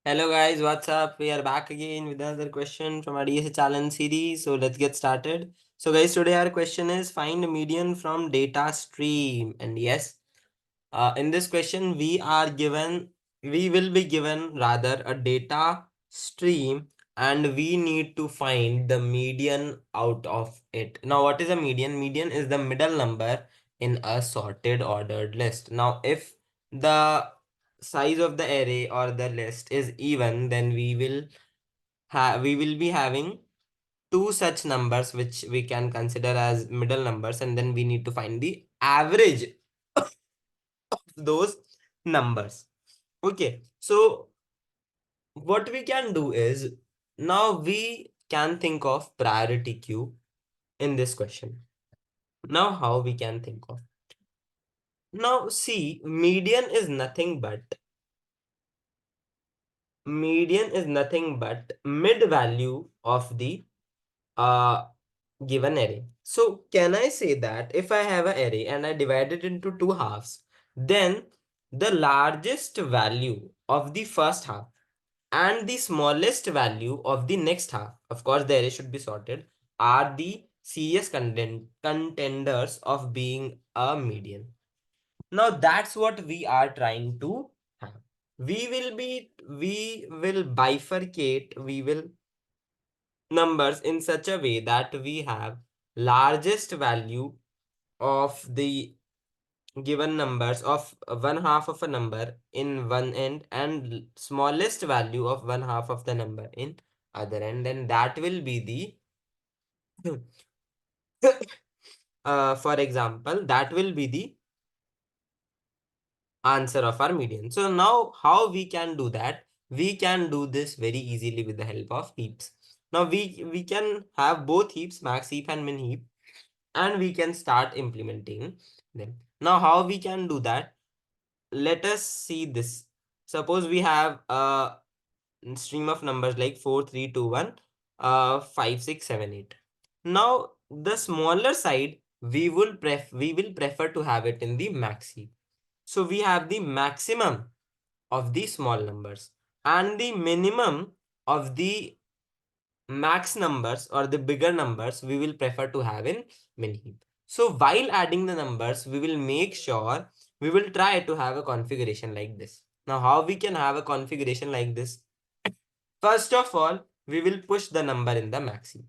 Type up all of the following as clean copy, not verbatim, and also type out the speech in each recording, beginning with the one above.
Hello guys, what's up? We are back again with another question from our DSA challenge series. So let's get started. So guys, today our question is find a median from data stream. And yes, in this question we will be given rather a data stream and we need to find the median out of it. Now, what is a median? Median is the middle number in a sorted ordered list. Now, if the size of the array or the list is even, then we will be having two such numbers which we can consider as middle numbers, and then we need to find the average of those numbers. Okay, so what we can do is, now we can think of priority queue in this question. Now how we can think of, now see, median is nothing but mid value of the uh given array. So can I say that if I have an array and I divide it into two halves, then the largest value of the first half and the smallest value of the next half, of course the array should be sorted, are the serious contenders of being a median. Now that's what we are trying to have. We will bifurcate, we will numbers in such a way that we have largest value of the given numbers of one half of a number in one end and smallest value of one half of the number in other end, then that will be the for example, that will be the answer of our median. So now how we can do that? We can do this very easily with the help of heaps. Now we can have both heaps, max heap and min heap, and we can start implementing them. Now how we can do that? Let us see this. Suppose we have a stream of numbers like 4, 3, 2, 1, 5, 6, 7, 8. Now the smaller side we will prefer to have it in the max heap. So we have the maximum of the small numbers and the minimum of the max numbers or the bigger numbers we will prefer to have in min heap. So while adding the numbers, we will make sure we will try to have a configuration like this. Now, how we can have a configuration like this? First of all, we will push the number in the max heap.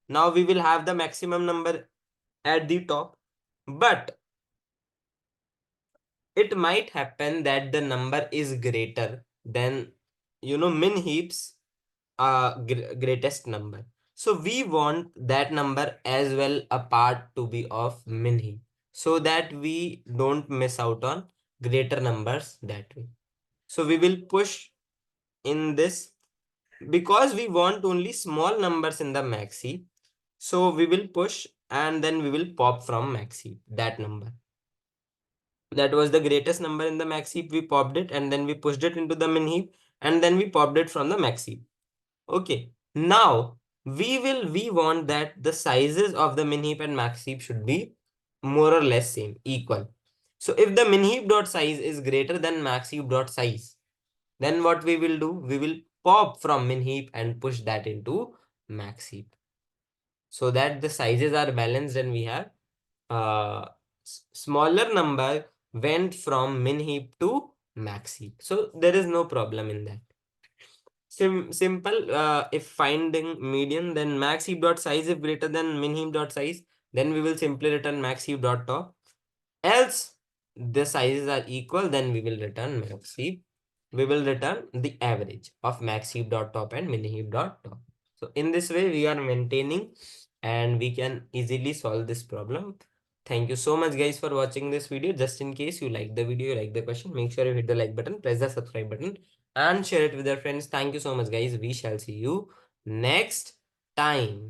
Now we will have the maximum number at the top, but it might happen that the number is greater than min heaps greatest number. So we want that number as well a part to be of min heap so that we don't miss out on greater numbers that way. So we will push in this because we want only small numbers in the max heap. So we will push and then we will pop from max heap that number. That was the greatest number in the max heap. We popped it and then we pushed it into the min heap and then we popped it from the max heap. Okay, now we want that the sizes of the min heap and max heap should be more or less same, equal. So if the min heap dot size is greater than max heap dot size, then what we will do? We will pop from min heap and push that into max heap so that the sizes are balanced and we have uh, smaller number went from min heap to max heap. So there is no problem in that. Simple. If finding median, then max heap dot size if greater than min heap dot size, then we will simply return max heap dot top. Else the sizes are equal, then we will return max heap. We will return the average of max heap dot top and min heap dot top. So in this way we are maintaining and we can easily solve this problem. Thank you so much guys for watching this video. Just in case you like the video, you like the question, make sure you hit the like button, press the subscribe button and share it with your friends. Thank you so much guys. We shall see you next time.